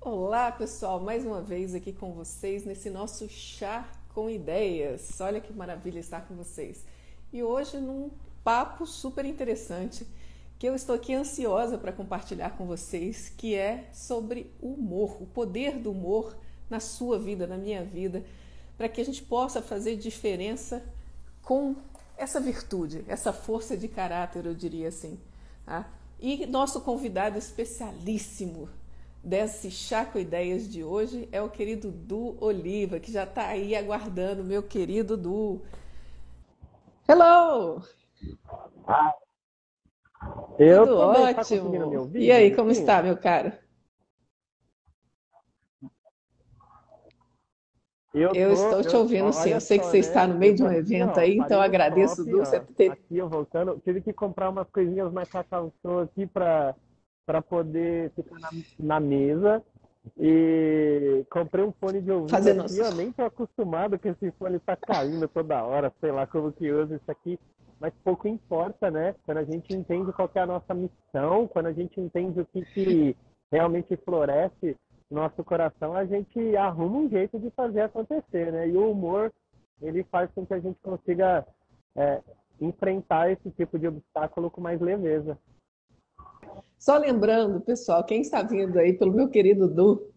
Olá, pessoal, mais uma vez aqui com vocês nesse nosso chá com ideias. Olha que maravilha estar com vocês. E hoje num papo super interessante que eu estou aqui ansiosa para compartilhar com vocês, que é sobre o humor, o poder do humor na sua vida, na minha vida, para que a gente possa fazer diferença com essa virtude, essa força de caráter, eu diria assim. Tá? E nosso convidado especialíssimo desse Chá com Ideias de hoje é o querido Du Oliva, que já está aí aguardando, meu querido Du. Hello! Ah, eu Tudo tô bem, tá conseguindo me ótimo. ouvir E aí, como direitinho? está, meu caro? Eu estou te ouvindo sim. Eu Olha sei que só, você está né? no meio Eu de tô um aqui, evento ó, aí, então parei eu no agradeço, Du, shopping, você ó, ter... aqui eu voltando, tive que comprar umas coisinhas mais cacau aqui para poder ficar na mesa e comprei um fone de ouvido fazendo. aqui, ó, nem tô acostumado que esse fone tá caindo toda hora, sei lá como que usa isso aqui, mas pouco importa, né? Quando a gente entende qual que é a nossa missão, quando a gente entende o que realmente floresce nosso coração, a gente arruma um jeito de fazer acontecer, né? E o humor, ele faz com que a gente consiga é, enfrentar esse tipo de obstáculo com mais leveza. Só lembrando, pessoal, quem está vindo aí pelo meu querido Du,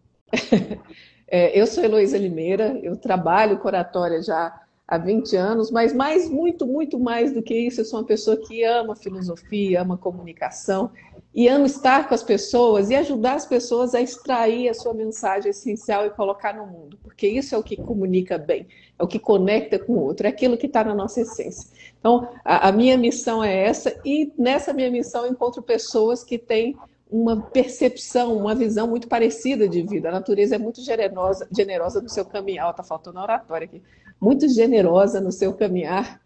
eu sou Heloísa Limeira, eu trabalho com oratória já há 20 anos, mas muito mais do que isso, eu sou uma pessoa que ama filosofia, ama comunicação e ama estar com as pessoas e ajudar as pessoas a extrair a sua mensagem essencial e colocar no mundo, porque isso é o que comunica bem, é o que conecta com o outro, é aquilo que está na nossa essência. Então, a minha missão é essa, e nessa minha missão eu encontro pessoas que têm uma percepção, uma visão muito parecida de vida. A natureza é muito generosa no seu caminhar. Está faltando oratória aqui. Muito generosa no seu caminhar.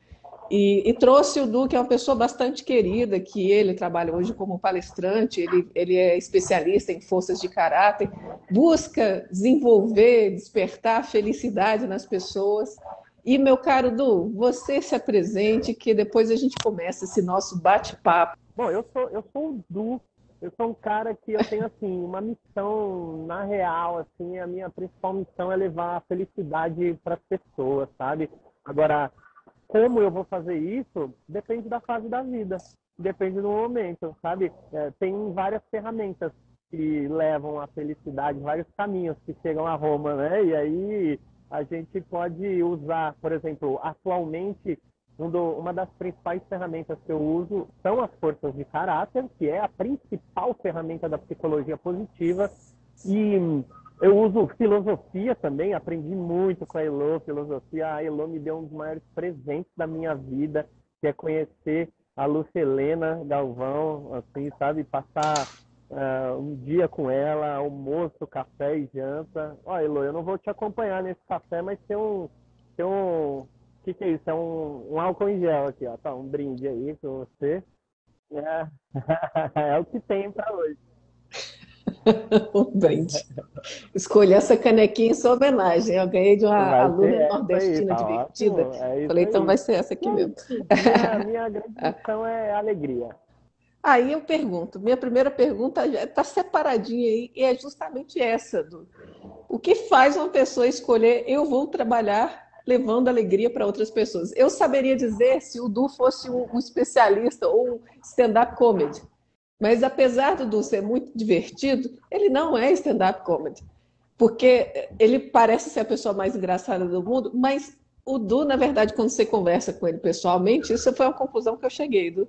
E trouxe o Du, que é uma pessoa bastante querida, que ele trabalha hoje como palestrante, ele é especialista em forças de caráter, busca desenvolver, despertar a felicidade nas pessoas. E, meu caro Du, você se apresente, que depois a gente começa esse nosso bate-papo. Bom, eu sou o Du, eu sou um cara que eu tenho, assim, uma missão na real, assim, a minha principal missão é levar a felicidade para as pessoas, sabe? Agora, como eu vou fazer isso, depende da fase da vida, depende do momento, sabe? Tem várias ferramentas que levam à felicidade, vários caminhos que chegam a Roma, né? E aí a gente pode usar, por exemplo, atualmente, uma das principais ferramentas que eu uso são as forças de caráter, que é a principal ferramenta da psicologia positiva. E eu uso filosofia também, aprendi muito com a Elo, filosofia. A Elo me deu um dos maiores presentes da minha vida, que é conhecer a Lucelena Galvão, assim, sabe? Passar um dia com ela, almoço, café e janta. Ó, Elo, eu não vou te acompanhar nesse café, mas o que é isso? É um álcool em gel aqui, ó. Tá, um brinde aí com você. É, é o que tem para hoje. Um brinde. Escolhi essa canequinha em sua homenagem. Eu ganhei de uma Vai ser aluna essa aí, nordestina tá divertida. ótimo. É isso Falei, então aí. vai ser essa E aqui é mesmo. isso. Minha grande missão é alegria. Aí eu pergunto, minha primeira pergunta está separadinha aí, e é justamente essa, o que faz uma pessoa escolher eu vou trabalhar levando alegria para outras pessoas? Eu saberia dizer se o Du fosse um especialista ou um stand-up comedy. Mas apesar do Du ser muito divertido, ele não é stand-up comedy. Porque ele parece ser a pessoa mais engraçada do mundo, mas o Du, na verdade, quando você conversa com ele pessoalmente, isso foi uma conclusão que eu cheguei, Du.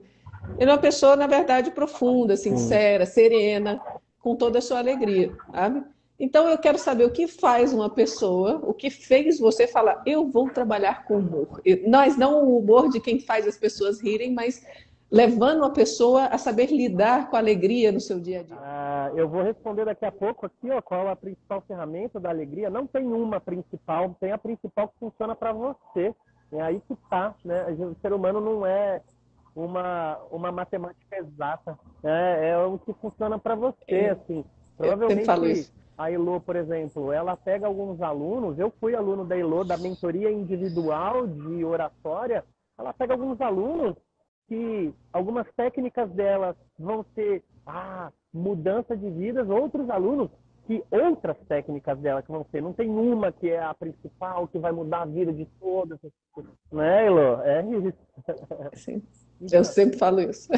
Ele é uma pessoa, na verdade, profunda, Sim. sincera, serena, com toda a sua alegria, sabe? Então eu quero saber o que faz uma pessoa, o que fez você falar, eu vou trabalhar com humor. Nós não o humor de quem faz as pessoas rirem, mas levando uma pessoa a saber lidar com a alegria no seu dia a dia. Eu vou responder daqui a pouco aqui, ó, qual a principal ferramenta da alegria. Não tem uma principal, tem a principal que funciona para você. É aí que tá, né? O ser humano não é uma matemática exata, né? É o que funciona para você, assim. Eu sempre falo Provavelmente isso. a Elo, por exemplo, ela pega alguns alunos, eu fui aluno da Elo, da mentoria individual de oratória, ela pega alguns alunos que algumas técnicas delas vão ser mudança de vidas, outros alunos que outras técnicas dela que vão ser. Não tem uma que é a principal, que vai mudar a vida de todas. Né, Elo? É isso. Sim. Eu sempre falo isso.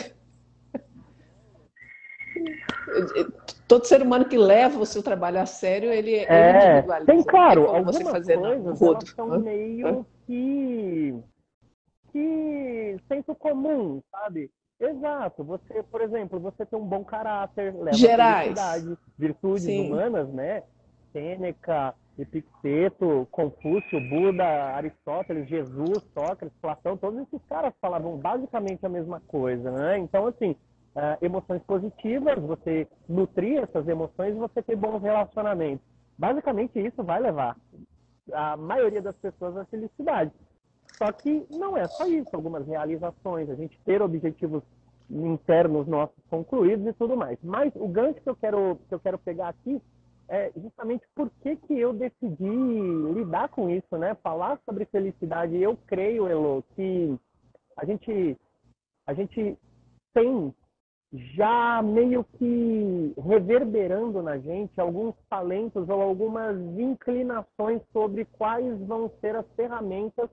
Todo ser humano que leva o seu trabalho a sério, ele individualiza. Tem, claro, não tem como você fazer coisas, no elas rodo. são meio que senso comum, sabe? Exato. Você, por exemplo, você tem um bom caráter, leva a Gerais. felicidade, virtudes Sim. humanas, né? Sêneca, Epicteto, Confúcio, Buda, Aristóteles, Jesus, Sócrates, Platão, todos esses caras falavam basicamente a mesma coisa, né? Então, assim, emoções positivas, você nutrir essas emoções e você ter bons relacionamentos. Basicamente, isso vai levar a maioria das pessoas à felicidade. Só que não é só isso, algumas realizações, a gente ter objetivos internos nossos concluídos e tudo mais. Mas o gancho que eu quero pegar aqui é justamente por que eu decidi lidar com isso, né? Falar sobre felicidade. Eu creio, Elo, que a gente tem já meio que reverberando na gente alguns talentos ou algumas inclinações sobre quais vão ser as ferramentas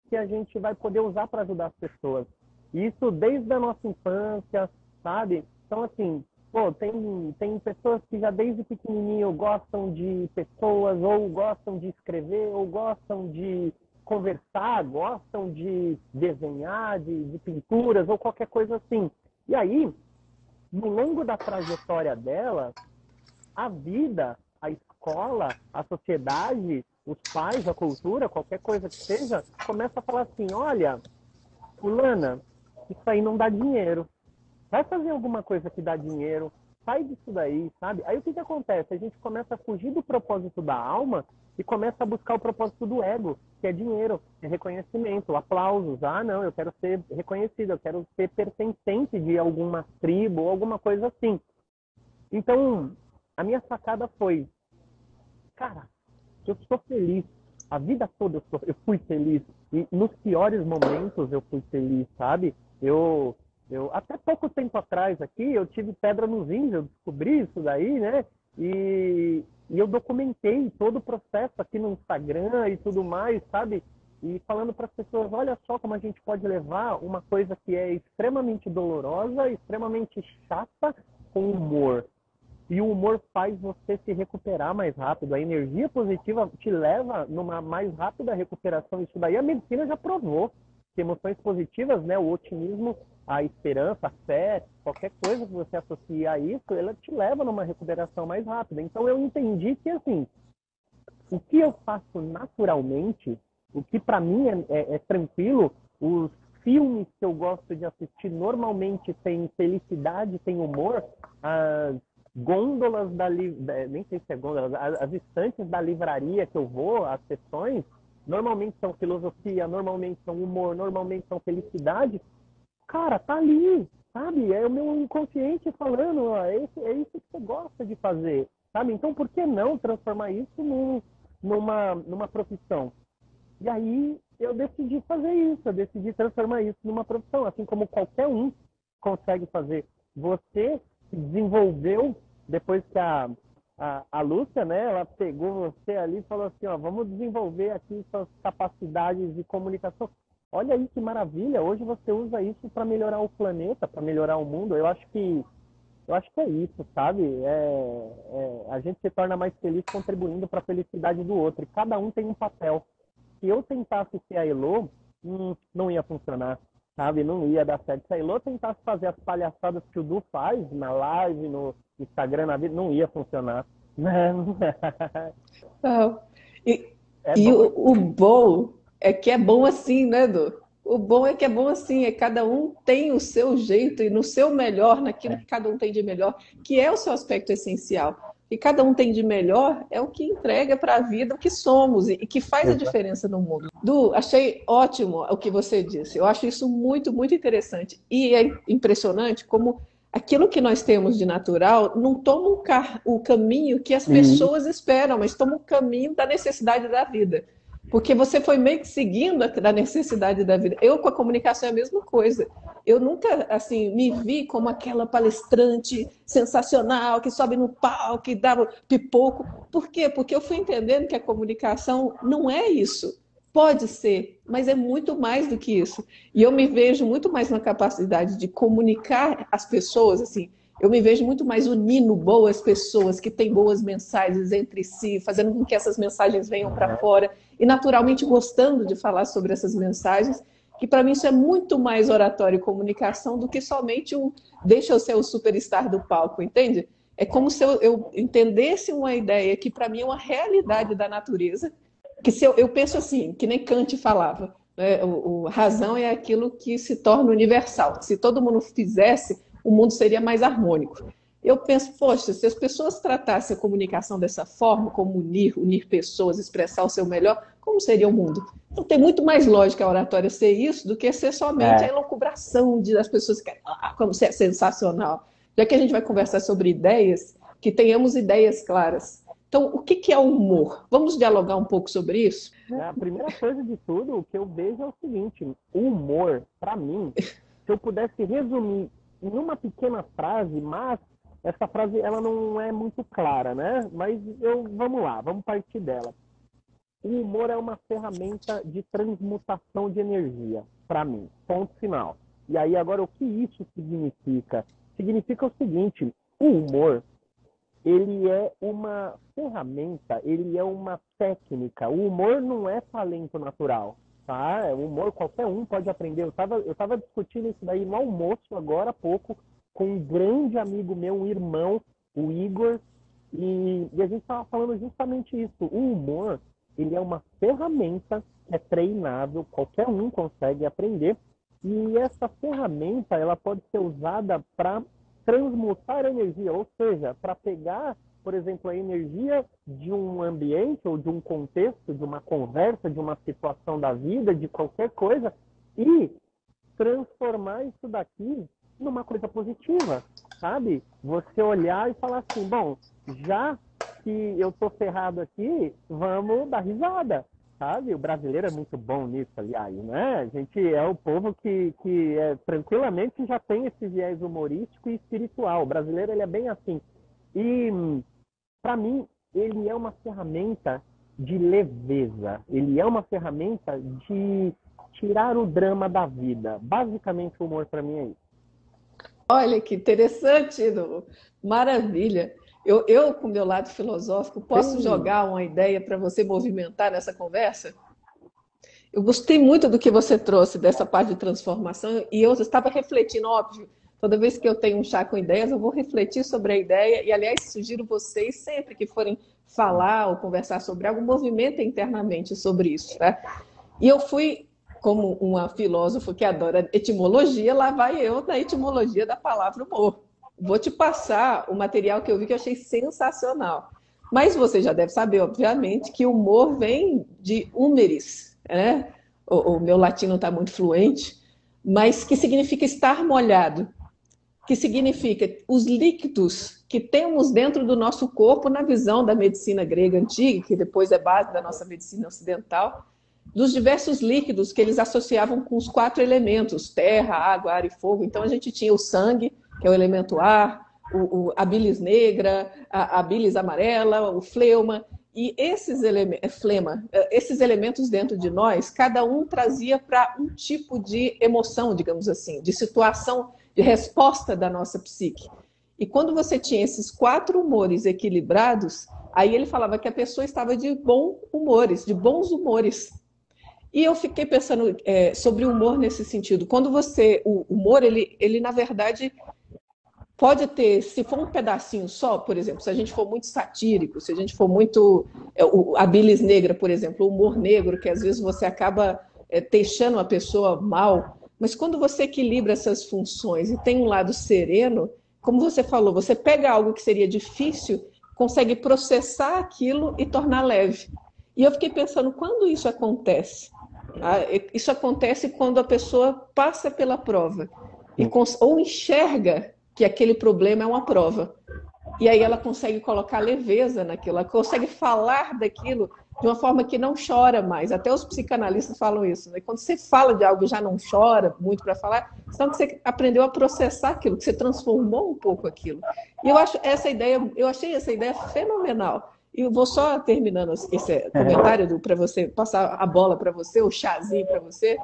que a gente vai poder usar para ajudar as pessoas. Isso desde a nossa infância, sabe? Então, assim, pô, tem pessoas que já desde pequenininho gostam de pessoas, ou gostam de escrever, ou gostam de conversar, gostam de desenhar, de pinturas, ou qualquer coisa assim. E aí, no longo da trajetória dela, a vida, a escola, a sociedade, os pais, a cultura, qualquer coisa que seja, começa a falar assim, olha, fulana, isso aí não dá dinheiro. Vai fazer alguma coisa que dá dinheiro, sai disso daí, sabe? Aí o que acontece? A gente começa a fugir do propósito da alma e começa a buscar o propósito do ego, que é dinheiro, é reconhecimento, aplausos. Ah, não, eu quero ser reconhecido, eu quero ser pertencente de alguma tribo ou alguma coisa assim. Então, a minha sacada foi, cara, eu sou feliz. A vida toda eu fui feliz. E nos piores momentos eu fui feliz, sabe? Eu até pouco tempo atrás aqui, eu tive pedra nos rins, eu descobri isso daí, né? E eu documentei todo o processo aqui no Instagram e tudo mais, sabe? E falando para as pessoas, olha só como a gente pode levar uma coisa que é extremamente dolorosa, extremamente chata, com humor. E o humor faz você se recuperar mais rápido. A energia positiva te leva numa mais rápida recuperação. Isso daí a medicina já provou. Que emoções positivas, né, o otimismo, a esperança, a fé, qualquer coisa que você associe a isso, ela te leva numa recuperação mais rápida. Então eu entendi que, assim, o que eu faço naturalmente, o que para mim é tranquilo, os filmes que eu gosto de assistir normalmente têm felicidade, têm humor, as gôndolas nem sei se é gôndolas, as estantes da livraria que eu vou, as sessões, normalmente são filosofia, normalmente são humor, normalmente são felicidade. Cara, tá ali, sabe? É o meu inconsciente falando, ó, é isso que você gosta de fazer, sabe? Então, por que não transformar isso numa profissão? E aí, eu decidi fazer isso, eu decidi transformar isso numa profissão, assim como qualquer um consegue fazer. Você se desenvolveu depois que a Lúcia, né, ela pegou você ali e falou assim, ó, vamos desenvolver aqui suas capacidades de comunicação. Olha aí que maravilha, hoje você usa isso para melhorar o planeta, para melhorar o mundo. Eu acho que é isso, sabe? A gente se torna mais feliz contribuindo para a felicidade do outro. E cada um tem um papel. Se eu tentasse ser a Elo, não ia funcionar, sabe? Não ia dar certo. Se a Elo tentasse fazer as palhaçadas que o Du faz na live, no Instagram, na vida, não ia funcionar. Não. E o bom é que é bom assim, né, Du? O bom é que é bom assim, é cada um tem o seu jeito e no seu melhor, naquilo que cada um tem de melhor, que é o seu aspecto essencial. E cada um tem de melhor é o que entrega para a vida o que somos e que faz a diferença no mundo. Du, achei ótimo o que você disse. Eu acho isso muito, muito interessante. E é impressionante como aquilo que nós temos de natural não toma o caminho que as pessoas esperam, mas toma o caminho da necessidade da vida. Porque você foi meio que seguindo a necessidade da vida. Eu, com a comunicação, é a mesma coisa. Eu nunca, assim, me vi como aquela palestrante sensacional, que sobe no palco, que dá pipoco. Por quê? Porque eu fui entendendo que a comunicação não é isso. Pode ser, mas é muito mais do que isso. E eu me vejo muito mais na capacidade de comunicar as pessoas, assim, eu me vejo muito mais unindo boas pessoas que têm boas mensagens entre si, fazendo com que essas mensagens venham para fora e naturalmente gostando de falar sobre essas mensagens, que para mim isso é muito mais oratório e comunicação do que somente um deixa eu ser o superstar do palco, entende? É como se eu entendesse uma ideia que para mim é uma realidade da natureza, que se eu penso assim, que nem Kant falava, né? Razão é aquilo que se torna universal. Se todo mundo fizesse, o mundo seria mais harmônico. Eu penso, poxa, se as pessoas tratassem a comunicação dessa forma, como unir pessoas, expressar o seu melhor, como seria o mundo? Então tem muito mais lógica a oratória ser isso do que ser somente a elucubração das pessoas que como se é sensacional. Já que a gente vai conversar sobre ideias, que tenhamos ideias claras. Então, o que é o humor? Vamos dialogar um pouco sobre isso? A primeira coisa de tudo, o que eu vejo é o seguinte, o humor, para mim, se eu pudesse resumir em uma pequena frase, mas essa frase ela não é muito clara, né? Mas vamos lá, vamos partir dela. O humor é uma ferramenta de transmutação de energia, para mim, ponto final. E aí agora o que isso significa? Significa o seguinte, o humor, ele é uma ferramenta, ele é uma técnica. O humor não é talento natural, tá? O humor qualquer um pode aprender. Eu tava discutindo isso daí no almoço agora há pouco com um grande amigo meu, um irmão, o Igor, e a gente estava falando justamente isso. O humor, ele é uma ferramenta que é treinável, qualquer um consegue aprender, e essa ferramenta ela pode ser usada para transmutar a energia, ou seja, para pegar, por exemplo, a energia de um ambiente ou de um contexto, de uma conversa, de uma situação da vida, de qualquer coisa, e transformar isso daqui numa coisa positiva, sabe? Você olhar e falar assim, bom, já que eu tô ferrado aqui, vamos dar risada, sabe? O brasileiro é muito bom nisso, aliás, né? A gente é o povo que tranquilamente já tem esse viés humorístico e espiritual. O brasileiro, ele é bem assim. E, para mim, ele é uma ferramenta de leveza. Ele é uma ferramenta de tirar o drama da vida. Basicamente, o humor, para mim, é isso. Olha que interessante, Edu. Maravilha. Eu, com o meu lado filosófico, posso Sim. jogar uma ideia para você movimentar nessa conversa? Eu gostei muito do que você trouxe dessa parte de transformação e eu estava refletindo, óbvio, toda vez que eu tenho um chá com ideias, eu vou refletir sobre a ideia e, aliás, sugiro vocês, sempre que forem falar ou conversar sobre algo, movimentem internamente sobre isso, tá? E eu fui, como uma filósofa que adora etimologia, lá vai eu na etimologia da palavra humor. Vou te passar o material que eu vi que eu achei sensacional. Mas você já deve saber, obviamente, que humor vem de humeris, né? O meu latim não está muito fluente, mas que significa estar molhado, que significa os líquidos que temos dentro do nosso corpo na visão da medicina grega antiga, que depois é base da nossa medicina ocidental, dos diversos líquidos que eles associavam com os 4 elementos, terra, água, ar e fogo. Então a gente tinha o sangue, que é o elemento ar, a bilis negra, a bilis amarela, o fleuma, e esses elementos dentro de nós, cada um trazia para um tipo de emoção, digamos assim, de situação, de resposta da nossa psique. E quando você tinha esses 4 humores equilibrados, aí ele falava que a pessoa estava de bons humores. E eu fiquei pensando sobre o humor nesse sentido. Quando o humor, ele na verdade pode ter, se for um pedacinho só, por exemplo, se a gente for muito satírico, se a gente for muito a bilis negra, por exemplo, o humor negro, que às vezes você acaba deixando a pessoa mal, mas quando você equilibra essas funções e tem um lado sereno, como você falou, você pega algo que seria difícil, consegue processar aquilo e tornar leve. E eu fiquei pensando, quando isso acontece? Isso acontece quando a pessoa passa pela prova ou enxerga que aquele problema é uma prova. e aí ela consegue colocar leveza naquilo, ela consegue falar daquilo de uma forma que não chora mais. Até os psicanalistas falam isso, né? Quando você fala de algo e já não chora muito para falar, senão que você aprendeu a processar aquilo, que você transformou um pouco aquilo. E eu achei essa ideia fenomenal. E eu vou só terminando esse comentário para você passar a bola para você, o chazinho para você,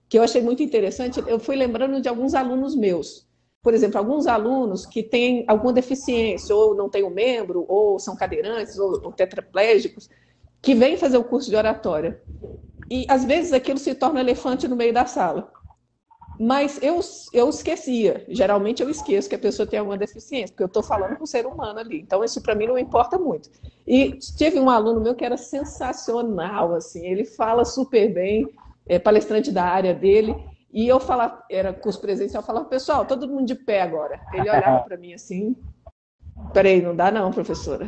que eu achei muito interessante. Eu fui lembrando de alguns alunos meus. Por exemplo, alguns alunos que têm alguma deficiência, ou não têm um membro, ou são cadeirantes, ou tetraplégicos, que vêm fazer o curso de oratória. E, às vezes, aquilo se torna elefante no meio da sala. Mas eu esquecia. Geralmente, eu esqueço que a pessoa tem alguma deficiência, porque eu estou falando com um ser humano ali. Então, isso, para mim, não importa muito. E teve um aluno meu que era sensacional, assim. Ele fala super bem, é palestrante da área dele. E eu falava, era curso presencial, eu falava, pessoal, todo mundo de pé agora. Ele olhava para mim assim, peraí, não dá não, professora.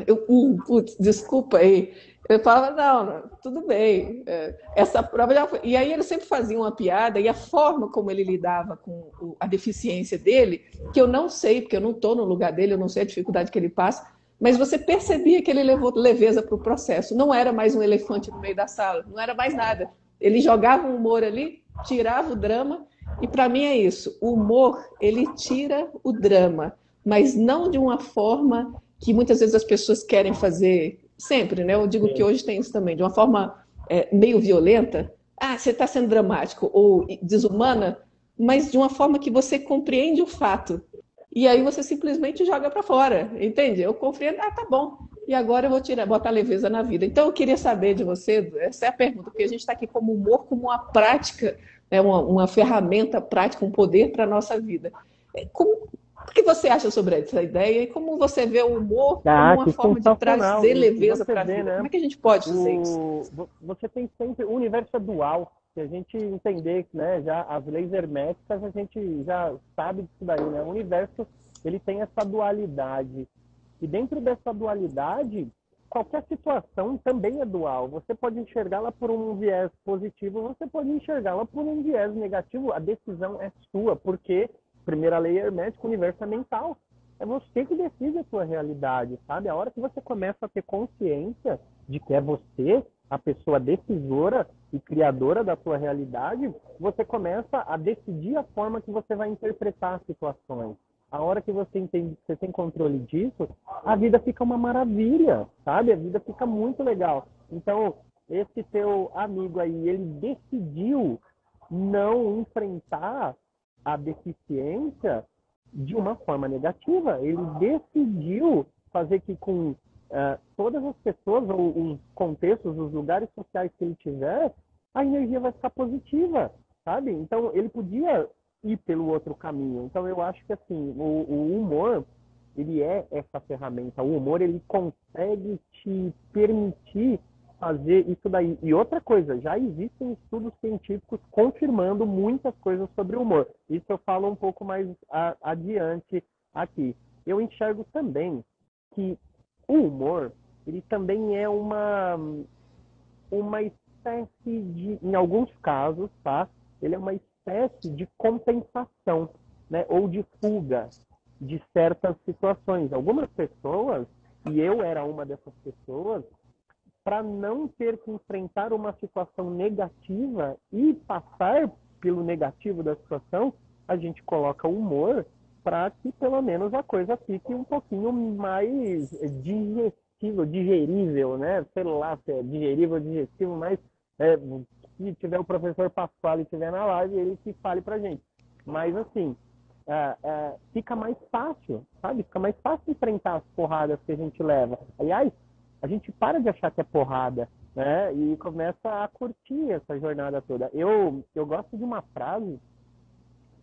Putz, desculpa aí. Eu falava, não, tudo bem. Essa prova já foi. E aí ele sempre fazia uma piada, e a forma como ele lidava com a deficiência dele, que eu não sei, porque eu não estou no lugar dele, eu não sei a dificuldade que ele passa, mas você percebia que ele levou leveza para o processo. Não era mais um elefante no meio da sala, não era mais nada. Ele jogava um humor ali, tirava o drama, e para mim é isso. O humor, ele tira o drama, mas não de uma forma que muitas vezes as pessoas querem fazer sempre, né? Eu digo que hoje tem isso também, de uma forma meio violenta. Ah, você está sendo dramático ou desumana, mas de uma forma que você compreende o fato. E aí você simplesmente joga para fora, entende? Eu compreendo, tá bom. E agora eu vou botar leveza na vida. Então eu queria saber de você, essa é a pergunta, porque a gente está aqui como humor, como uma prática, né, uma ferramenta prática, um poder para a nossa vida. O que você acha sobre essa ideia e como você vê o humor como uma forma de trazer leveza para a vida? Né? Como é que a gente pode fazer isso? Você tem sempre... O universo é dual. Se a gente entender, né, já as leis herméticas, a gente já sabe disso daí, né? O universo, ele tem essa dualidade. E dentro dessa dualidade, qualquer situação também é dual. Você pode enxergá-la por um viés positivo, você pode enxergá-la por um viés negativo. A decisão é sua, porque, primeira lei hermética, o universo é mental. É você que decide a sua realidade, sabe? A hora que você começa a ter consciência de que é você a pessoa decisora e criadora da sua realidade, você começa a decidir a forma que você vai interpretar as situações. A hora que você entende que você tem controle disso, a vida fica uma maravilha, sabe? A vida fica muito legal. Então, esse teu amigo aí, ele decidiu não enfrentar a deficiência de uma forma negativa. Ele decidiu fazer que com todas as pessoas, ou os contextos, os lugares sociais que ele tiver, a energia vai ficar positiva, sabe? Então, ele podia ir pelo outro caminho. Então, eu acho que, assim, o humor, ele é essa ferramenta. O humor, ele consegue te permitir fazer isso daí. E outra coisa, já existem estudos científicos confirmando muitas coisas sobre o humor. Isso eu falo um pouco mais adiante aqui. Eu enxergo também que o humor, ele também é uma espécie de, em alguns casos, tá? Ele é uma espécie de compensação, né? Ou de fuga de certas situações. Algumas pessoas, e eu era uma dessas pessoas, para não ter que enfrentar uma situação negativa e passar pelo negativo da situação, a gente coloca o humor para que pelo menos a coisa fique um pouquinho mais digerível, né? Sei lá se é digerível ou digestivo, mas se tiver o professor Pascoal e estiver na live, ele que fale pra gente. Mas assim, fica mais fácil, sabe? Fica mais fácil enfrentar as porradas que a gente leva. Aliás, a gente para de achar que é porrada, né? E começa a curtir essa jornada toda. Eu gosto de uma frase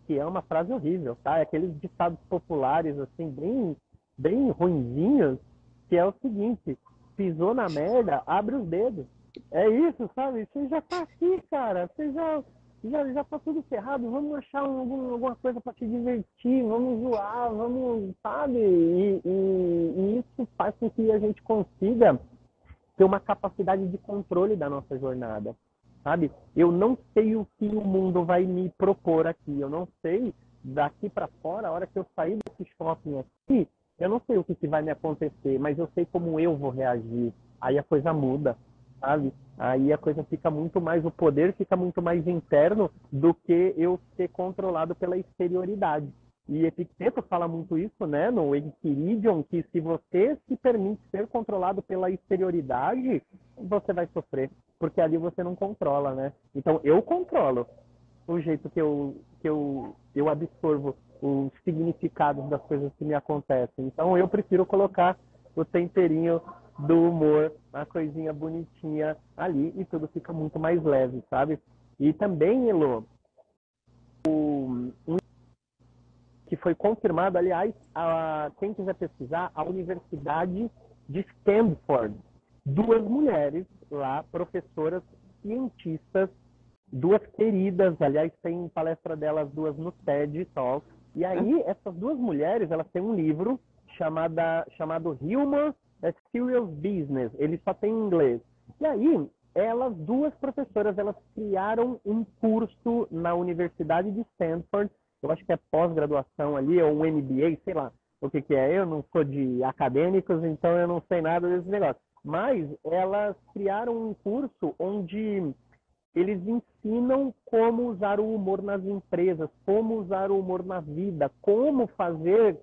que é uma frase horrível, tá? É aqueles ditados populares, assim, bem ruinzinhos, que é o seguinte: pisou na merda, abre os dedos. É isso, sabe? Você já tá aqui, cara. Você já tá tudo ferrado. Vamos achar alguma coisa para te divertir, vamos zoar, vamos, sabe? E isso faz com que a gente consiga ter uma capacidade de controle da nossa jornada, sabe? Eu não sei o que o mundo vai me propor aqui. Eu não sei daqui para fora, a hora que eu sair desse shopping aqui, eu não sei o que, que vai me acontecer, mas eu sei como eu vou reagir. Aí a coisa muda, sabe? Aí a coisa fica muito mais, o poder fica muito mais interno do que eu ser controlado pela exterioridade. E Epicteto fala muito isso, né, no Enchiridion, que se você se permite ser controlado pela exterioridade, você vai sofrer, porque ali você não controla, né? Então eu controlo o jeito que eu absorvo os significados das coisas que me acontecem. Então eu prefiro colocar o temperinho do humor, a coisinha bonitinha ali e tudo fica muito mais leve, sabe? E também, Elo, que foi confirmado, aliás, quem quiser pesquisar, a Universidade de Stanford. Duas mulheres lá, professoras, cientistas, duas queridas, aliás, tem palestra delas duas no TED Talk. E aí, essas duas mulheres, elas têm um livro chamado Humor a Serious Business. Ele só tem em inglês. E aí, elas, duas professoras, elas criaram um curso na Universidade de Stanford. Eu acho que é pós-graduação ali, ou um MBA, sei lá o que é. Eu não sou de acadêmicos, então eu não sei nada desse negócio. Mas elas criaram um curso onde eles ensinam como usar o humor nas empresas, como usar o humor na vida, como fazer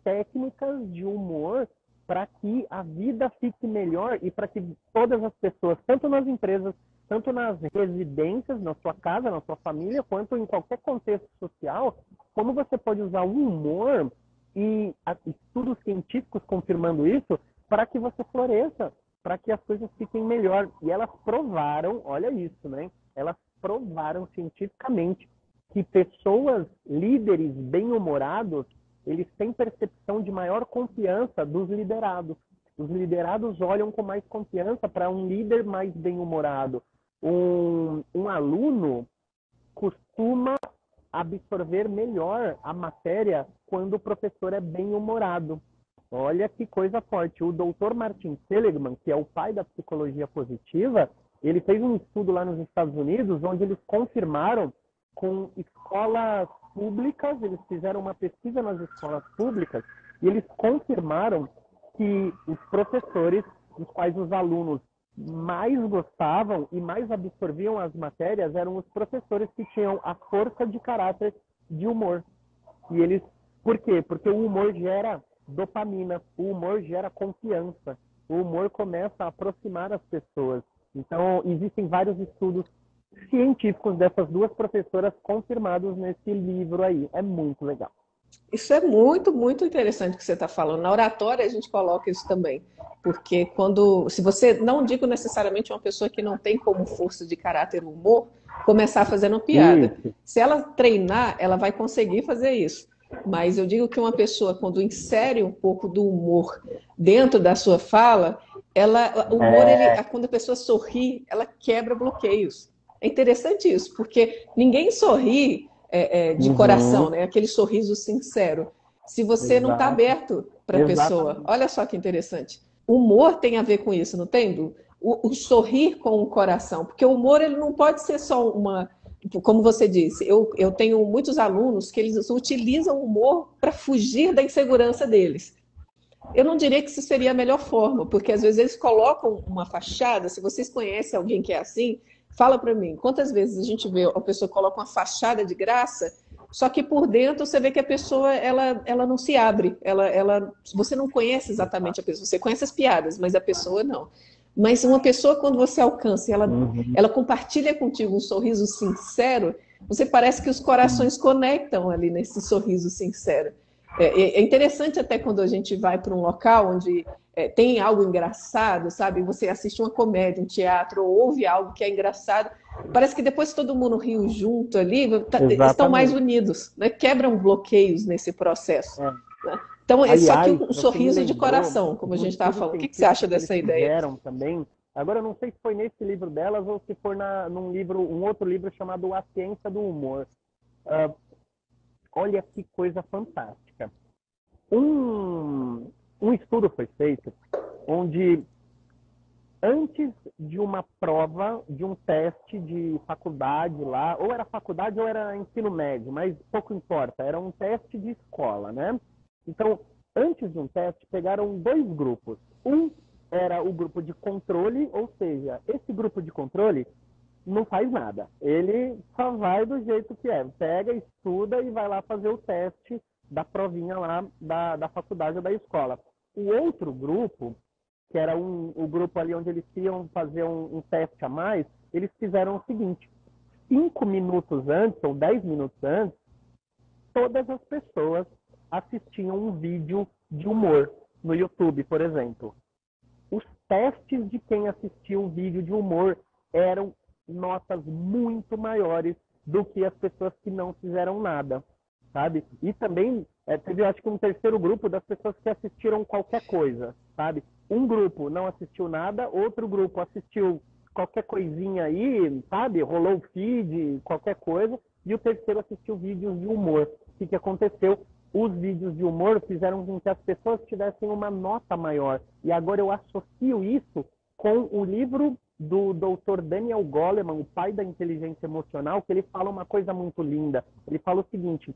técnicas de humor para que a vida fique melhor e para que todas as pessoas, tanto nas empresas, tanto nas residências, na sua casa, na sua família, quanto em qualquer contexto social, como você pode usar o humor e estudos científicos confirmando isso para que você floresça, para que as coisas fiquem melhor. E elas provaram, olha isso, né? Elas provaram cientificamente que pessoas, líderes bem-humorados, eles têm percepção de maior confiança dos liderados. Os liderados olham com mais confiança para um líder mais bem-humorado. Um aluno costuma absorver melhor a matéria quando o professor é bem-humorado. Olha que coisa forte. O Dr. Martin Seligman, que é o pai da psicologia positiva, ele fez um estudo lá nos Estados Unidos onde eles confirmaram com escolas públicas, eles fizeram uma pesquisa nas escolas públicas e eles confirmaram que os professores, os quais os alunos mais gostavam e mais absorviam as matérias, eram os professores que tinham a força de caráter de humor. E eles, por quê? Porque o humor gera dopamina, o humor gera confiança, o humor começa a aproximar as pessoas. Então, existem vários estudos científicos dessas duas professoras confirmados nesse livro aí. É muito legal. Isso é muito, muito interessante o que você está falando. Na oratória a gente coloca isso também, porque se você, não digo necessariamente uma pessoa que não tem como força de caráter o humor, começar fazendo piada. Isso. Se ela treinar, ela vai conseguir fazer isso. Mas eu digo que uma pessoa, quando insere um pouco do humor dentro da sua fala, o humor, quando a pessoa sorri, ela quebra bloqueios. É interessante isso, porque ninguém sorri de coração, né? Aquele sorriso sincero. Se você não está aberto para a pessoa, olha só que interessante. O humor tem a ver com isso, não tem, Du? O sorrir com o coração, porque o humor ele não pode ser só como você disse, eu tenho muitos alunos que eles utilizam o humor para fugir da insegurança deles. Eu não diria que isso seria a melhor forma, porque às vezes eles colocam uma fachada. Se vocês conhecem alguém que é assim, fala para mim, quantas vezes a gente vê a pessoa coloca uma fachada de graça, só que por dentro você vê que a pessoa ela não se abre, você não conhece exatamente a pessoa, você conhece as piadas, mas a pessoa não. Mas uma pessoa, quando você alcança e ela compartilha contigo um sorriso sincero, você parece que os corações conectam ali nesse sorriso sincero. É interessante até quando a gente vai para um local onde tem algo engraçado, sabe? Você assiste uma comédia, um teatro, ou ouve algo que é engraçado. Parece que depois todo mundo riu junto ali, estão mais unidos, né? Quebram bloqueios nesse processo. Né? Então, é só que Aliás, um sorriso de coração, como a gente estava falando. O que você acha dessa ideia? Também. Agora, eu não sei se foi nesse livro delas ou se foi um outro livro chamado A Ciência do Humor. Olha que coisa fantástica. Um estudo foi feito onde, antes de uma prova, de um teste de faculdade lá, ou era faculdade ou era ensino médio, mas pouco importa, era um teste de escola, né? Então, Antes de um teste, pegaram dois grupos. Um era o grupo de controle, ou seja, esse grupo de controle não faz nada. Ele só vai do jeito que é. Pega, estuda e vai lá fazer o teste da provinha lá da faculdade ou da escola. O outro grupo, que era o grupo ali onde eles iam fazer um teste a mais, eles fizeram o seguinte: 5 minutos antes, ou 10 minutos antes, todas as pessoas assistiam um vídeo de humor no YouTube, por exemplo. Os testes de quem assistiu o vídeo de humor eram notas muito maiores do que as pessoas que não fizeram nada, sabe? E também teve, acho que, um terceiro grupo das pessoas que assistiram qualquer coisa, sabe? Um grupo não assistiu nada, outro grupo assistiu qualquer coisinha aí, sabe? Rolou o feed, qualquer coisa, e o terceiro assistiu vídeos de humor. O que aconteceu? Os vídeos de humor fizeram com que as pessoas tivessem uma nota maior. E agora eu associo isso com o livro do Dr. Daniel Goleman, o pai da inteligência emocional, que ele fala uma coisa muito linda. Ele fala o seguinte: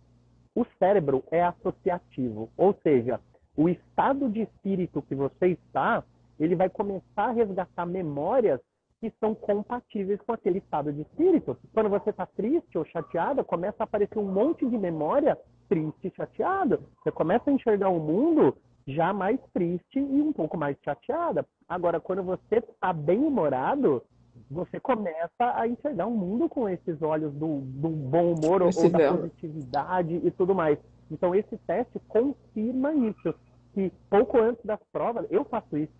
o cérebro é associativo, ou seja, o estado de espírito que você está, ele vai começar a resgatar memórias que são compatíveis com aquele estado de espírito. Quando você está triste ou chateada, começa a aparecer um monte de memória triste e chateada. Você começa a enxergar o mundo já mais triste e um pouco mais chateada. Agora, quando você está bem-humorado, você começa a enxergar o mundo com esses olhos do bom humor ou da positividade e tudo mais. Então, esse teste confirma isso, que pouco antes das provas, eu faço isso,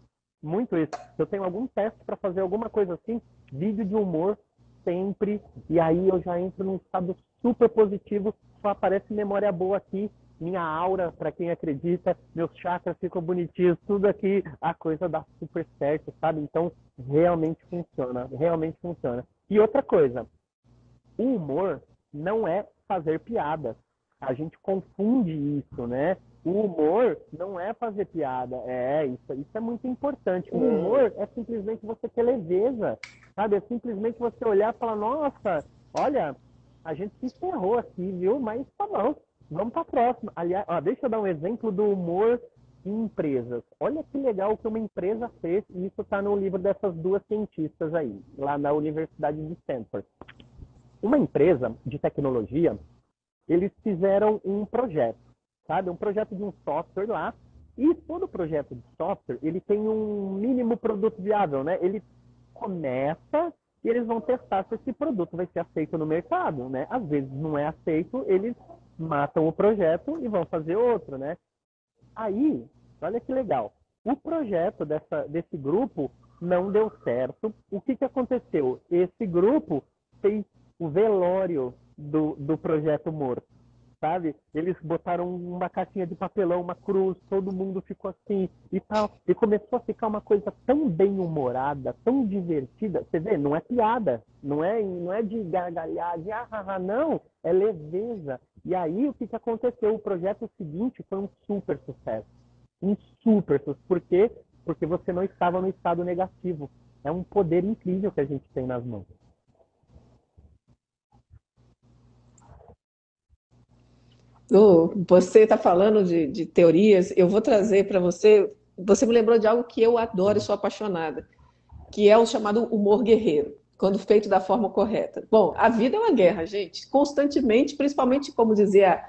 muito isso. Eu tenho algum teste para fazer alguma coisa assim, vídeo de humor sempre, e aí eu já entro num estado super positivo, só aparece memória boa aqui, minha aura, para quem acredita, meus chakras ficam bonitinhos, tudo aqui, a coisa dá super certo, sabe? Então, realmente funciona, realmente funciona. E outra coisa, o humor não é fazer piada. A gente confunde isso, né? O humor não é fazer piada. Isso é muito importante. O humor é simplesmente você ter leveza, sabe? É simplesmente você olhar e falar: nossa, olha, a gente se ferrou aqui, viu? Mas tá bom, vamos para a próxima. Aliás, deixa eu dar um exemplo do humor em empresas. Olha que legal que uma empresa fez, e isso está no livro dessas duas cientistas aí, lá na Universidade de Stanford. Uma empresa de tecnologia, eles fizeram um projeto, sabe? Um projeto de um software lá, e todo projeto de software, ele tem um mínimo produto viável, né? Ele começa e eles vão testar se esse produto vai ser aceito no mercado, né? Às vezes não é aceito, eles matam o projeto e vão fazer outro, né? Aí, olha que legal, o projeto desse grupo não deu certo. O que aconteceu? Esse grupo fez o velório do projeto morto, sabe? Eles botaram uma caixinha de papelão, uma cruz, todo mundo ficou assim e tal. E começou a ficar uma coisa tão bem-humorada, tão divertida. Você vê, não é piada, não é de gargalhar, de não, é leveza. E aí, o que aconteceu? O projeto seguinte foi um super sucesso. Um super sucesso. Por quê? Porque você não estava no estado negativo. É um poder incrível que a gente tem nas mãos. Você está falando de teorias, eu vou trazer para você. Você me lembrou de algo que eu adoro e sou apaixonada, que é o chamado humor guerreiro, quando feito da forma correta. Bom, a vida é uma guerra, gente, constantemente, principalmente, como dizia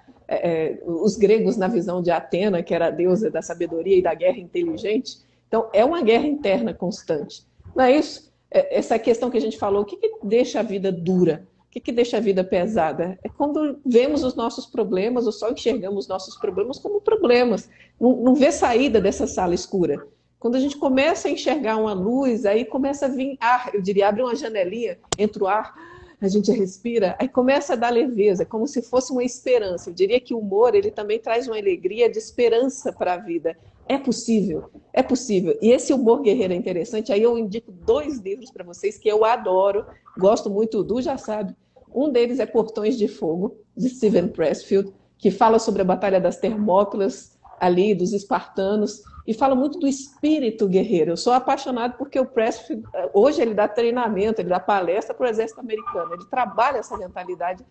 os gregos na visão de Atena, que era a deusa da sabedoria e da guerra inteligente. Então, é uma guerra interna constante. Não é isso? Essa questão que a gente falou, o que deixa a vida dura? O que deixa a vida pesada? É quando vemos os nossos problemas, ou só enxergamos os nossos problemas como problemas. Não vê saída dessa sala escura. Quando a gente começa a enxergar uma luz, aí começa a vir ar, eu diria, abre uma janelinha, entra o ar, a gente respira, aí começa a dar leveza, como se fosse uma esperança. Eu diria que o humor, ele também traz uma alegria de esperança para a vida. É possível, é possível. E esse humor guerreiro é interessante, aí eu indico 2 livros para vocês que eu adoro, gosto muito, o Du já sabe. Um deles é Portões de Fogo, de Steven Pressfield, que fala sobre a Batalha das Termópilas, ali, dos espartanos, e fala muito do espírito guerreiro. Eu sou apaixonado porque o Pressfield, hoje ele dá treinamento, ele dá palestra para o exército americano, ele trabalha essa mentalidade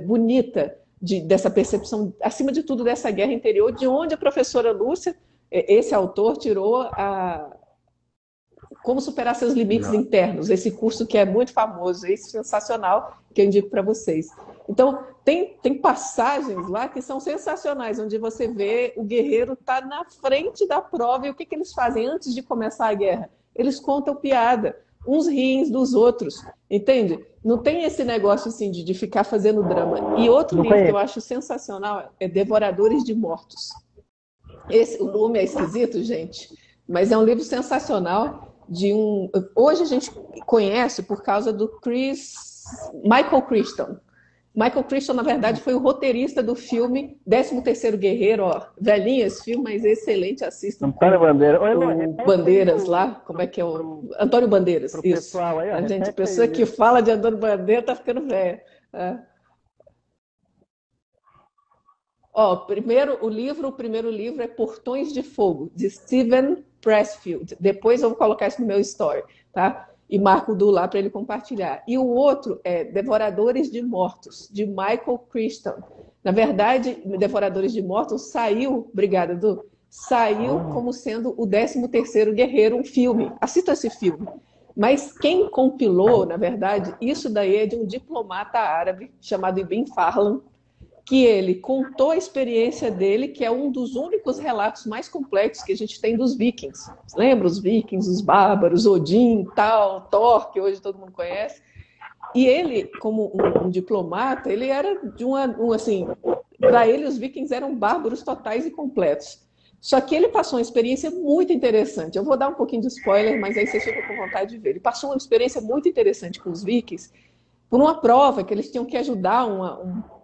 bonita dessa percepção, acima de tudo, dessa guerra interior, de onde a professora Lúcia, esse autor, tirou como superar seus limites internos, esse curso que é muito famoso, esse sensacional, que eu indico para vocês. Então, tem passagens lá que são sensacionais, onde você vê o guerreiro estar na frente da prova, e o que eles fazem antes de começar a guerra? Eles contam piada, uns riem dos outros, entende? Não tem esse negócio assim de ficar fazendo drama. E outro livro que eu acho sensacional é Devoradores de Mortos. O nome é esquisito, gente, mas é um livro sensacional hoje a gente conhece por causa do Michael Crichton. Michael Crichton, na verdade, foi o roteirista do filme 13º Guerreiro, ó, velhinho esse filme, mas excelente, assistam. Antônio Bandeiras. Bandeiras lá, como é que é o... Antônio Bandeiras, isso. Pessoal aí, a gente, pessoa que fala de Antônio Bandeiras tá ficando velha. Ó, o primeiro livro é Portões de Fogo, de Steven Pressfield. Depois eu vou colocar isso no meu story, tá? E marco o Du lá para ele compartilhar. E o outro é Devoradores de Mortos, de Michael Crichton. Na verdade, Devoradores de Mortos saiu, obrigada, Du, saiu como sendo o 13º Guerreiro, um filme. Assista esse filme. Mas quem compilou, na verdade, isso daí é de um diplomata árabe chamado Ibn Farlan, que ele contou a experiência dele, que é um dos únicos relatos mais complexos que a gente tem dos vikings. Lembra os vikings, os bárbaros, Odin, tal, Thor, que hoje todo mundo conhece. E ele, como um diplomata, ele era de assim, para ele os vikings eram bárbaros totais e completos. Só que ele passou uma experiência muito interessante. Eu vou dar um pouquinho de spoiler, mas aí vocês ficam com vontade de ver. Ele passou uma experiência muito interessante com os vikings por uma prova que eles tinham que ajudar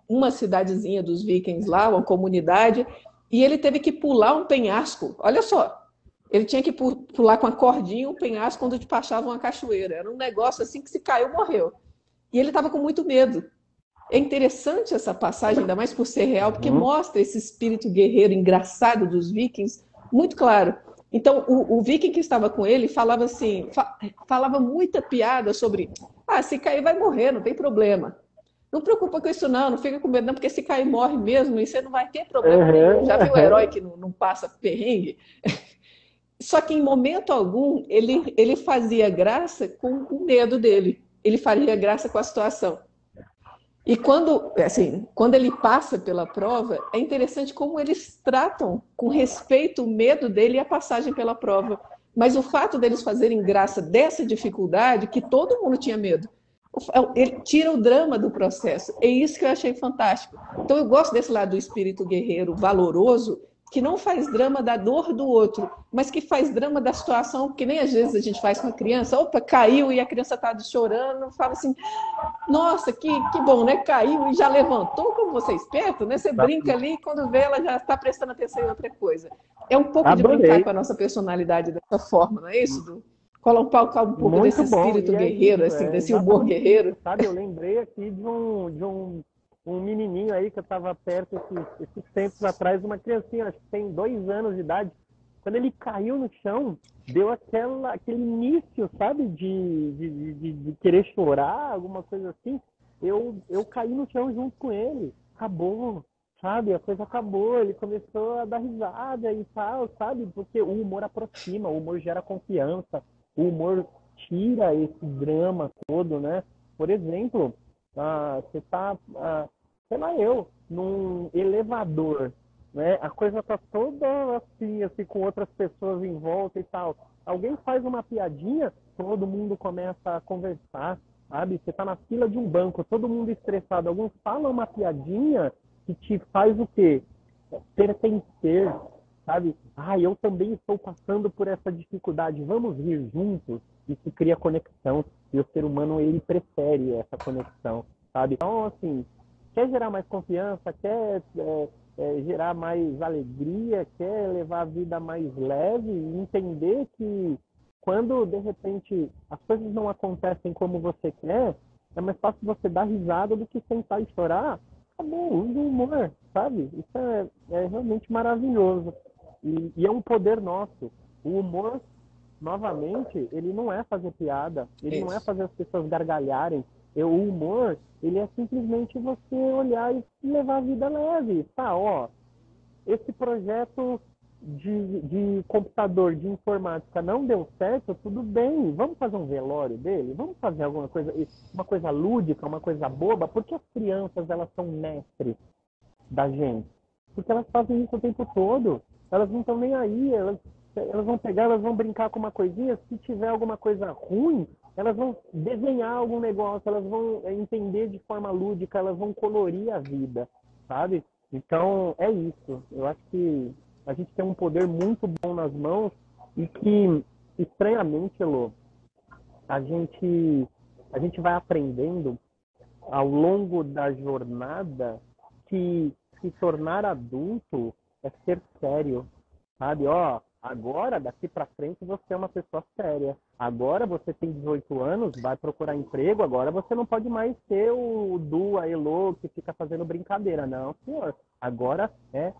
uma cidadezinha dos vikings lá, uma comunidade, e ele teve que pular um penhasco. Olha só, ele tinha que pular com a cordinha um penhasco quando te passava uma cachoeira. Era um negócio assim que se caiu, morreu. E ele estava com muito medo. É interessante essa passagem, ainda mais por ser real, porque mostra esse espírito guerreiro engraçado dos vikings muito claro. Então, o viking que estava com ele falava assim, falava muita piada sobre, se cair vai morrer, não tem problema. Não preocupa com isso não fica com medo não, porque se cair morre mesmo e você não vai ter problema nenhum. Já viu o herói que não passa perrengue? Só que em momento algum ele fazia graça com o medo dele. Ele faria graça com a situação. E quando ele passa pela prova, é interessante como eles tratam com respeito o medo dele e a passagem pela prova. Mas o fato deles fazerem graça dessa dificuldade, que todo mundo tinha medo, ele tira o drama do processo. É isso que eu achei fantástico. Então eu gosto desse lado do espírito guerreiro valoroso, que não faz drama da dor do outro, mas que faz drama da situação, que nem às vezes a gente faz com a criança. Opa, caiu e a criança está chorando, fala assim, nossa, que bom, né? Caiu e já levantou, como você é esperto, né? Você brinca ali e quando vê ela já está prestando atenção em outra coisa. É um pouco de brincar com a nossa personalidade dessa forma, não é isso, Du? Colocar um pouco muito desse espírito guerreiro, assim, desse humor guerreiro. Sabe, eu lembrei aqui de um menininho aí que eu estava perto esses tempos atrás, uma criancinha, acho que tem 2 anos de idade. Quando ele caiu no chão, deu aquele início, sabe, de querer chorar, alguma coisa assim. Eu caí no chão junto com ele. Acabou, sabe? A coisa acabou. Ele começou a dar risada e tal, sabe? Porque o humor aproxima, o humor gera confiança. O humor tira esse drama todo, né? Por exemplo, você tá, sei lá, num elevador, né? A coisa tá toda assim, com outras pessoas em volta e tal. Alguém faz uma piadinha, todo mundo começa a conversar, sabe? Você tá na fila de um banco, todo mundo estressado. Alguém fala uma piadinha que te faz o quê? Pertencer, sabe? Eu também estou passando por essa dificuldade, vamos rir juntos. Isso cria conexão e o ser humano, ele prefere essa conexão, sabe? Então, assim, quer gerar mais confiança, quer gerar mais alegria, quer levar a vida mais leve, entender que quando, de repente, as coisas não acontecem como você quer, é mais fácil você dar risada do que sentar e chorar. Acabou, usa o humor, sabe? Isso é realmente maravilhoso. E é um poder nosso. O humor, novamente, ele não é fazer piada, ele não é fazer as pessoas gargalharem, O humor, ele é simplesmente você olhar e levar a vida leve. Tá, ó, esse projeto de computador, de informática não deu certo, tudo bem, vamos fazer um velório dele? Vamos fazer alguma coisa, uma coisa lúdica, uma coisa boba? Porque as crianças, elas são mestres da gente. Porque elas fazem isso o tempo todo. Elas não estão nem aí, elas vão pegar, elas vão brincar com uma coisinha, se tiver alguma coisa ruim, elas vão desenhar algum negócio, elas vão entender de forma lúdica, elas vão colorir a vida, sabe? Então, é isso. Eu acho que a gente tem um poder muito bom nas mãos e que, estranhamente, Elô, a gente, a gente vai aprendendo ao longo da jornada que se tornar adulto é ser sério, sabe? Ó, agora, daqui para frente, você é uma pessoa séria. Agora você tem 18 anos, vai procurar emprego, agora você não pode mais ser o Du, a Elô, que fica fazendo brincadeira. Não, senhor. Agora é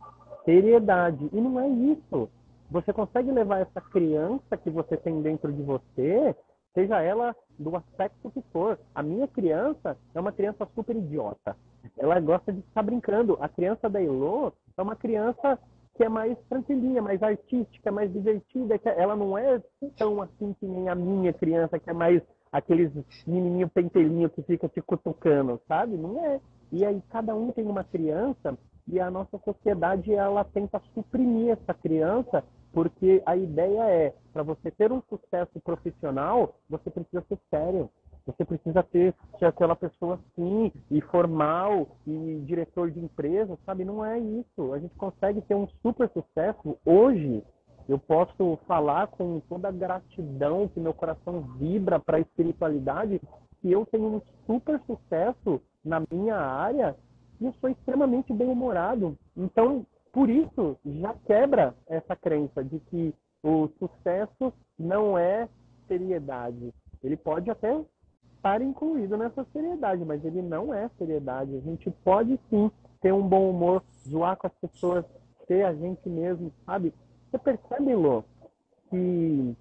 seriedade. E não é isso. Você consegue levar essa criança que você tem dentro de você, seja ela do aspecto que for. A minha criança é uma criança super idiota. Ela gosta de ficar brincando. A criança da Elô é uma criança que é mais tranquilinha, mais artística, mais divertida. Que ela não é tão assim que nem a minha criança, que é mais aqueles menininho pentelinho que fica te cutucando, sabe? Não é. E aí cada um tem uma criança e a nossa sociedade, ela tenta suprimir essa criança, porque a ideia é, para você ter um sucesso profissional, você precisa ser sério. Você precisa ser aquela pessoa assim, e formal, e diretor de empresa, sabe? Não é isso. A gente consegue ter um super sucesso hoje. Eu posso falar com toda a gratidão, que meu coração vibra para a espiritualidade, que eu tenho um super sucesso na minha área e eu sou extremamente bem-humorado. Então, por isso, já quebra essa crença de que o sucesso não é seriedade. Ele pode até estar incluído nessa seriedade, mas ele não é seriedade. A gente pode sim ter um bom humor, zoar com as pessoas, ser a gente mesmo, sabe? Você percebe, Lô, que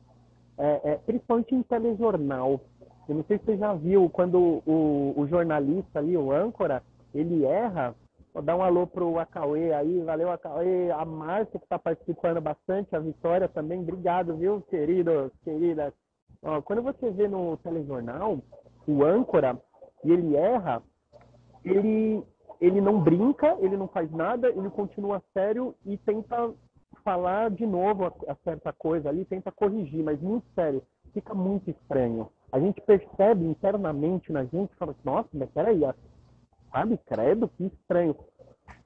principalmente em telejornal, eu não sei se você já viu, quando o jornalista ali, o âncora, ele erra, vou dar um alô pro Acauê aí, valeu Acauê, a Márcia que está participando bastante, a Vitória também, obrigado, viu, querido, querida. Ó, quando você vê no telejornal, o âncora, e ele erra, ele, ele não brinca, ele não faz nada, ele continua sério e tenta falar de novo a certa coisa ali, tenta corrigir, mas muito sério. Fica muito estranho. A gente percebe internamente na gente, fala, nossa, mas peraí, sabe, credo, que estranho.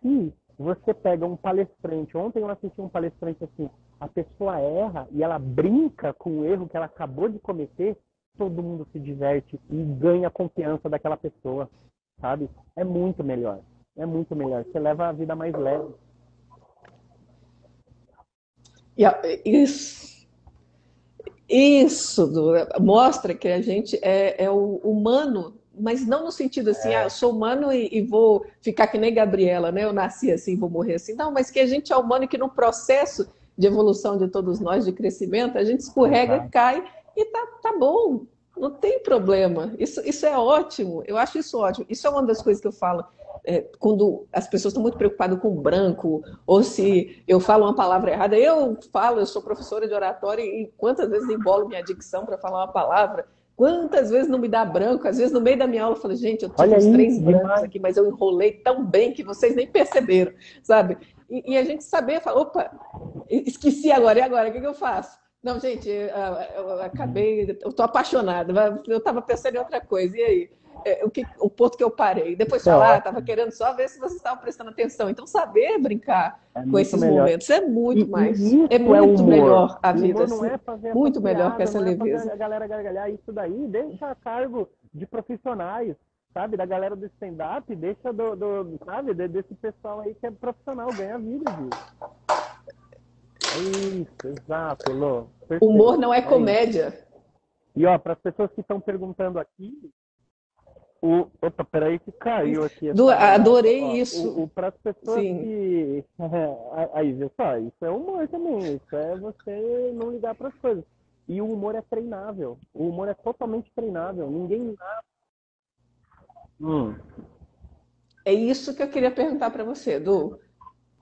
Se você pega um palestrante, ontem eu assisti um palestrante assim, a pessoa erra e ela brinca com o erro que ela acabou de cometer, todo mundo se diverte e ganha a confiança daquela pessoa, sabe? É muito melhor. É muito melhor. Você leva a vida mais leve. Isso, isso mostra que a gente é o humano, mas não no sentido assim, eu sou humano e vou ficar que nem Gabriela, né? Eu nasci assim, vou morrer assim. Não, mas que a gente é humano e que no processo de evolução de todos nós, de crescimento, a gente escorrega, Exato. cai e tá bom, não tem problema. Isso é ótimo, eu acho isso ótimo. Isso é uma das coisas que eu falo. Quando as pessoas estão muito preocupadas com o branco, ou se eu falo uma palavra errada, eu sou professora de oratória e quantas vezes embolo minha dicção para falar uma palavra, quantas vezes não me dá branco, às vezes no meio da minha aula eu falo, gente, eu tive Olha uns aí, 3 brancos demais. aqui, mas eu enrolei tão bem que vocês nem perceberam, sabe? E a gente saber, falar, opa, esqueci agora, e agora, o que eu faço? Não, gente, eu acabei, eu tô apaixonada, eu estava pensando em outra coisa, e aí? O ponto que eu parei. Depois Isso é falar, estava ótimo. querendo só ver se vocês estavam prestando atenção. Então, saber brincar É com muito esses melhor. momentos é E é isso é muito humor. melhor a O vida, humor não assim, é fazer essa muito melhor que piada, essa não é fazer leveza. a galera gargalhar. Isso daí deixa a cargo de profissionais, sabe? Da galera do stand-up, deixa sabe? Desse pessoal aí que é profissional, ganha vida disso. É isso, exato, Elô. Humor Perfeito. não é É isso. comédia. E ó, para as pessoas que estão perguntando aqui, opa, peraí que caiu aqui essa bagaça. Adorei Ó, isso. para as pessoas Sim. que. Aí, viu só, isso é humor também. Isso é você não ligar para as coisas. E o humor é treinável. O humor é totalmente treinável. Ninguém. Hum. É isso que eu queria perguntar para você, Edu.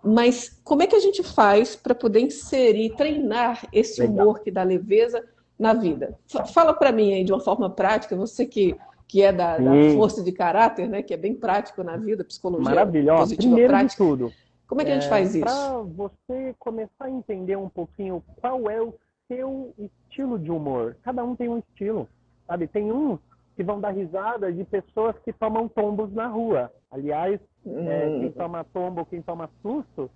Mas como é que a gente faz para poder inserir, treinar esse Legal. humor que dá leveza na vida? Fala para mim aí de uma forma prática, você que é da Sim, força de caráter, né, que é bem prático na vida, psicologia maravilha. Ó, positiva primeiro de prática. tudo, Como é que a gente faz isso? para você começar a entender um pouquinho qual é o seu estilo de humor. Cada um tem um estilo, sabe? Tem uns que vão dar risada de pessoas que tomam tombos na rua. Aliás, quem Hum, toma tombo, quem toma susto,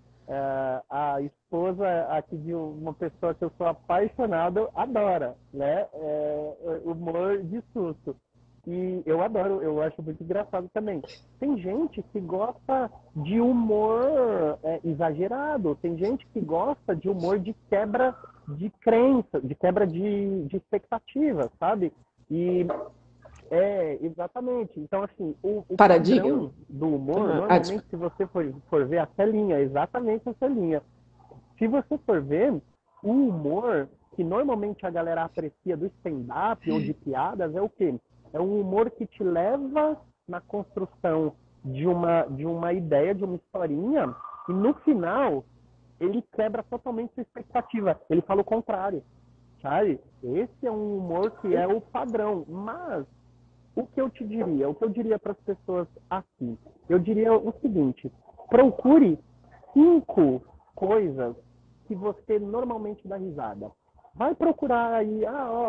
a esposa aqui de uma pessoa que eu sou apaixonado adora, né? Humor de susto. E eu adoro, eu acho muito engraçado também. Tem gente que gosta de humor exagerado, tem gente que gosta de humor de quebra de crença, de quebra de expectativa, sabe? E exatamente. Então, assim, o paradigma? padrão do humor, Uhum. normalmente, se você for ver a telinha, exatamente a telinha. Se você for ver, o humor que normalmente a galera aprecia do stand-up ou de piadas é o quê? É um humor que te leva na construção de uma ideia, de uma historinha, e no final ele quebra totalmente sua expectativa. Ele fala o contrário, sabe? Esse é um humor que é o padrão. Mas o que eu te diria? O que eu diria para as pessoas aqui? Eu diria o seguinte: procure 5 coisas que você normalmente dá risada. Vai procurar aí,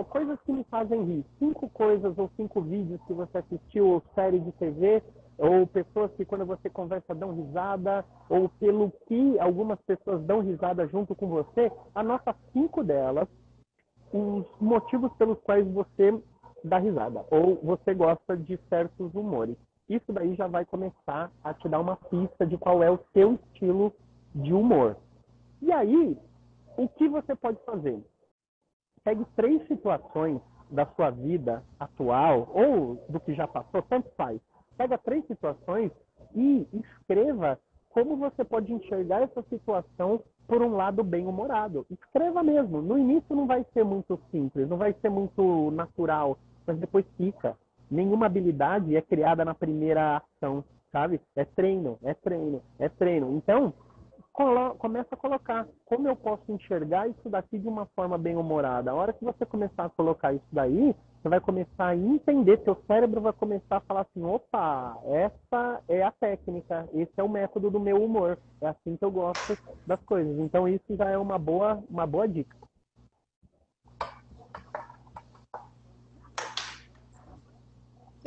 coisas que me fazem rir. 5 coisas ou 5 vídeos que você assistiu, ou série de TV, ou pessoas que quando você conversa dão risada, ou pelo que algumas pessoas dão risada junto com você. Anota 5 delas, os motivos pelos quais você dá risada, ou você gosta de certos humores. Isso daí já vai começar a te dar uma pista de qual é o seu estilo de humor. E aí, o que você pode fazer? Pegue 3 situações da sua vida atual, ou do que já passou, tanto faz. Pega 3 situações e escreva como você pode enxergar essa situação por um lado bem-humorado. Escreva mesmo. No início não vai ser muito simples, não vai ser muito natural, mas depois fica. Nenhuma habilidade é criada na primeira ação, sabe? É treino, é treino, é treino. Então, começa a colocar como eu posso enxergar isso daqui de uma forma bem humorada. A hora que você começar a colocar isso daí, você vai começar a entender, seu cérebro vai começar a falar assim: opa, essa é a técnica, esse é o método do meu humor, é assim que eu gosto das coisas. Então isso já é uma boa dica.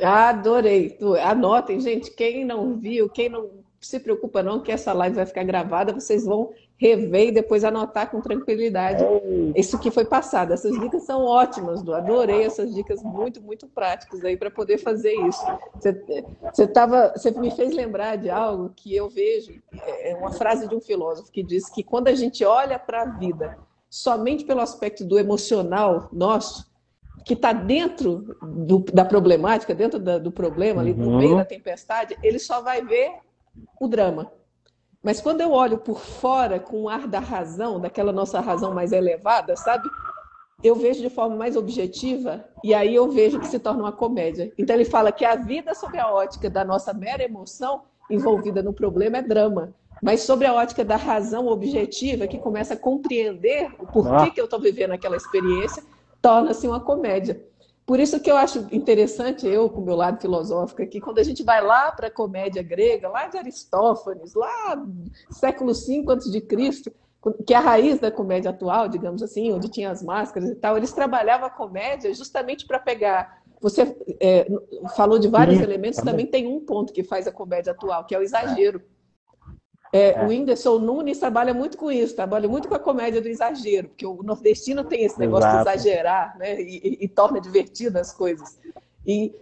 Adorei. Anotem, gente, quem não viu, quem não se preocupa não, que essa live vai ficar gravada, vocês vão rever e depois anotar com tranquilidade isso que foi passado. Essas dicas são ótimas, Du. Adorei essas dicas muito, muito práticas aí para poder fazer isso. Você me fez lembrar de algo que eu vejo, é uma frase de um filósofo que diz que quando a gente olha para a vida somente pelo aspecto do emocional nosso, que está dentro da problemática, dentro do problema, ali no meio da Uhum. tempestade, ele só vai ver o drama. Mas quando eu olho por fora, com o ar da razão, daquela nossa razão mais elevada, sabe? Eu vejo de forma mais objetiva e aí eu vejo que se torna uma comédia. Então ele fala que a vida sob a ótica da nossa mera emoção envolvida no problema é drama. Mas sobre a ótica da razão objetiva, que começa a compreender o porquê Nossa, que eu estou vivendo aquela experiência, torna-se uma comédia. Por isso que eu acho interessante, eu com o meu lado filosófico aqui, quando a gente vai lá para a comédia grega, lá de Aristófanes, lá século V a.C., que é a raiz da comédia atual, digamos assim, onde tinha as máscaras e tal, eles trabalhavam a comédia justamente para pegar. Você falou de vários isso elementos, também. também tem um ponto que faz a comédia atual, que é o É, exagero. O é, Whindersson Nunes trabalha muito com isso, trabalha muito com a comédia do exagero, porque o nordestino tem esse negócio de exato. exagerar, né, e torna divertidas as coisas. E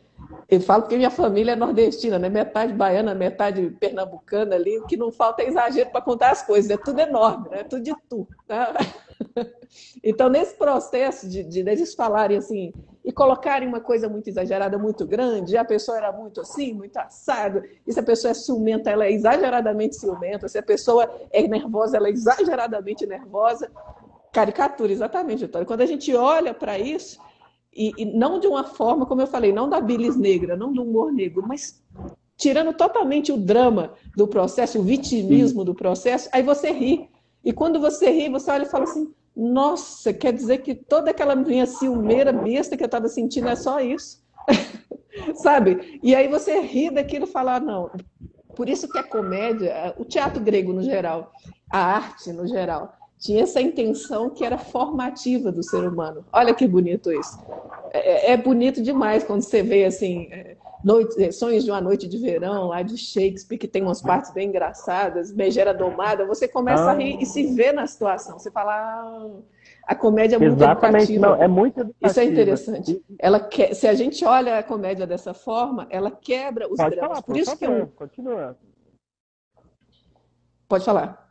eu falo que minha família é nordestina, né? Metade baiana, metade pernambucana ali, o que não falta é exagero para contar as coisas, é tudo enorme, né? Tudo de tu. Tá? Então, nesse processo de eles falarem assim, e colocarem uma coisa muito exagerada, muito grande, a pessoa era muito assim, muito assado, e se a pessoa é ciumenta, ela é exageradamente ciumenta, se a pessoa é nervosa, ela é exageradamente nervosa. Caricatura, exatamente, Vitória. Quando a gente olha para isso, e não de uma forma, como eu falei, não da bilis negra, não do humor negro, mas tirando totalmente o drama do processo, o vitimismo do processo, aí você ri. E quando você ri, você olha e fala assim, nossa, quer dizer que toda aquela minha ciumeira besta que eu estava sentindo é só isso? Sabe? E aí você ri daquilo e fala, ah, não. Por isso que a comédia, o teatro grego no geral, a arte no geral, tinha essa intenção que era formativa do ser humano. Olha que bonito isso. É bonito demais quando você vê assim, Sonhos de uma Noite de Verão, lá de Shakespeare, que tem umas partes bem engraçadas, Megera Domada, você começa a rir e se vê na situação. Você fala, ah, a comédia é muito Exatamente, educativa. não, é muito educativa. Isso é interessante. Se a gente olha a comédia dessa forma, ela quebra os Pode dramas. falar, Por por isso que favor, continua. Pode falar.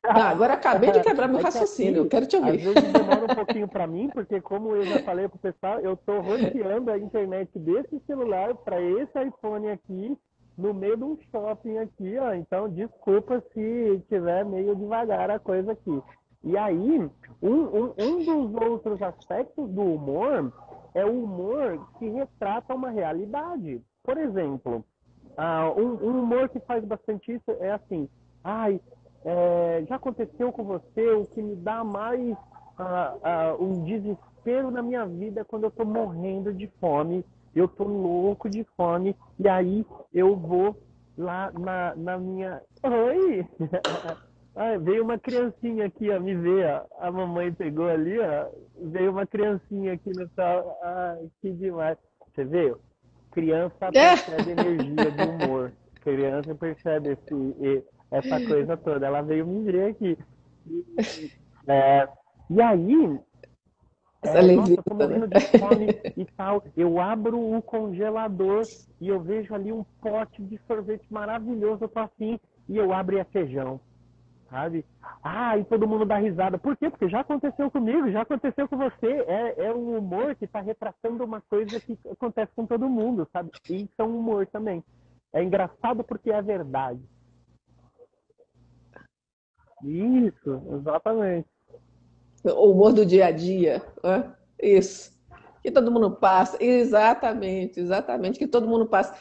Não, agora acabei de quebrar meu raciocínio, eu quero te ouvir. Às vezes demora um pouquinho para mim, porque como eu já falei pro pessoal, eu tô roteando a internet desse celular para esse iPhone aqui, no meio de um shopping aqui, ó. Então, desculpa se tiver meio devagar a coisa aqui. E aí, um dos outros aspectos do humor é o humor que retrata uma realidade. Por exemplo, um humor que faz bastante isso é assim, ai, já aconteceu com você, o que me dá mais um desespero na minha vida é quando eu tô morrendo de fome, eu tô louco de fome, e aí eu vou lá na minha... Oi! Veio uma criancinha aqui, ó, me vê, ó. A mamãe pegou ali, ó, veio uma criancinha aqui no sal. Ai, que demais. Você vê? Criança percebe energia de humor. Criança percebe essa coisa toda. Ela veio me ver aqui. E aí, nossa, eu tô morrendo de fome e tal. Eu abro o congelador e eu vejo ali um pote de sorvete maravilhoso, eu tô assim, e eu abro e é feijão. Sabe? E todo mundo dá risada. Por quê? Porque já aconteceu comigo, já aconteceu com você. É um humor que está retratando uma coisa que acontece com todo mundo, sabe? E isso é um humor também. É engraçado porque é verdade. Isso, exatamente. O humor do dia a dia, né? Isso. Que todo mundo passa, exatamente, que todo mundo passa.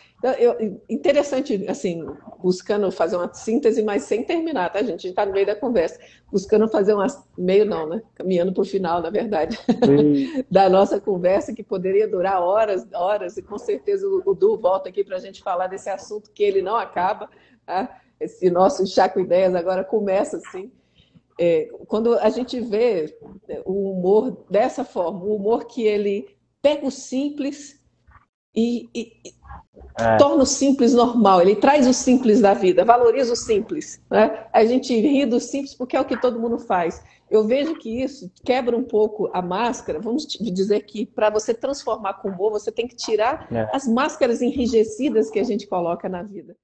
Interessante, assim, buscando fazer uma síntese, mas sem terminar, tá, gente? A gente está no meio da conversa, buscando fazer meio não, né? Caminhando para o final, na verdade, da nossa conversa, que poderia durar horas, horas, e com certeza o Du volta aqui para a gente falar desse assunto que ele não acaba, tá? Esse nosso Chá com Ideias agora começa assim. Quando a gente vê o humor dessa forma, o humor que ele pega o simples e torna o simples normal, ele traz o simples da vida, valoriza o simples, né? A gente ri do simples porque é o que todo mundo faz. Eu vejo que isso quebra um pouco a máscara, vamos dizer que para você transformar com humor, você tem que tirar as máscaras enrijecidas que a gente coloca na vida.